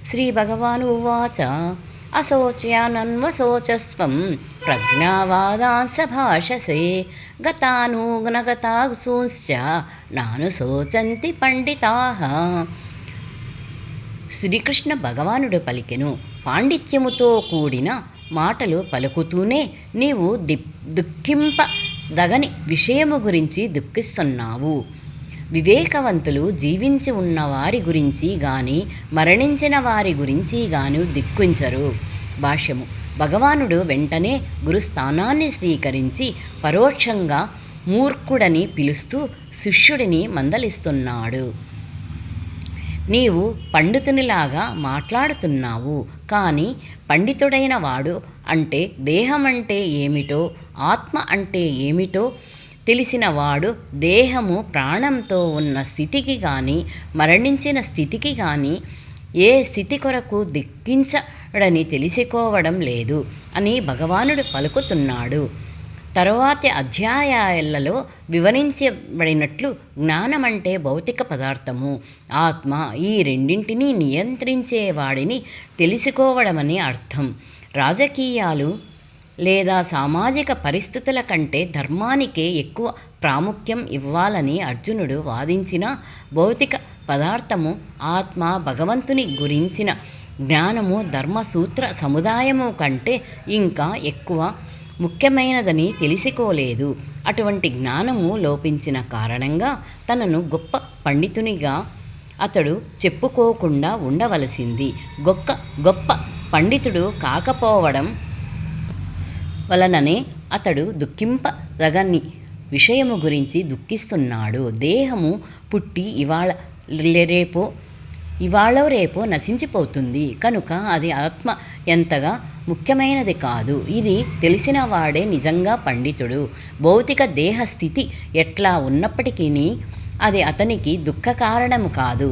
శ్రీభగవానువాచ అశోచ్యానన్వశోచస్వం ప్రజ్ఞావాదాంస భాషసే గతానూనగతాసూంశ్చ నానుశోచంతి పండితాః. శ్రీకృష్ణ భగవానుడు పలికెను, పాండిత్యముతో కూడిన మాటలు పలుకుతూనే నీవు దుఃఖింపదగని విషయము గురించి దుఃఖిస్తున్నావు. వివేకవంతులు జీవించి ఉన్న వారి గురించి గాని మరణించిన వారి గురించి గాని దుఃఖించరు. భాష్యము. భగవానుడు వెంటనే గురుస్థానాన్ని స్వీకరించి పరోక్షంగా మూర్ఖుడని పిలుస్తూ శిష్యుడిని మందలిస్తున్నాడు. నీవు పండితునిలాగా మాట్లాడుతున్నావు, కానీ పండితుడైన వాడు అంటే దేహమంటే ఏమిటో ఆత్మ అంటే ఏమిటో తెలిసినవాడు దేహము ప్రాణంతో ఉన్న స్థితికి కానీ మరణించిన స్థితికి కానీ ఏ స్థితి కొరకు దుఃఖించడని తెలుసుకోవడం లేదు అని భగవానుడు పలుకుతున్నాడు. తరువాతి అధ్యాయాలలో వివరించబడినట్లు జ్ఞానమంటే భౌతిక పదార్థము, ఆత్మ ఈ రెండింటినీ నియంత్రించేవాడిని తెలుసుకోవడమని అర్థం. రాజకీయాలు లేదా సామాజిక పరిస్థితుల కంటే ధర్మానికే ఎక్కువ ప్రాముఖ్యం ఇవ్వాలని అర్జునుడు వాదించిన భౌతిక పదార్థము ఆత్మ భగవంతుని గురించిన జ్ఞానము ధర్మసూత్ర సముదాయము కంటే ఇంకా ఎక్కువ ముఖ్యమైనదని తెలుసుకోలేదు. అటువంటి జ్ఞానము లోపించిన కారణంగా తనను గొప్ప పండితునిగా అతడు చెప్పుకోకుండా ఉండవలసింది. గొప్ప పండితుడు కాకపోవడం వలననే అతడు దుఃఖింపదగని విషయము గురించి దుఃఖిస్తున్నాడు. దేహము పుట్టి ఇవాళ రేపో నశించిపోతుంది కనుక అది ఆత్మ ఎంతగా ముఖ్యమైనది కాదు. ఇది తెలిసిన వాడే నిజంగా పండితుడు. భౌతిక దేహస్థితి ఎట్లా ఉన్నప్పటికీ అది అతనికి దుఃఖ కారణము కాదు.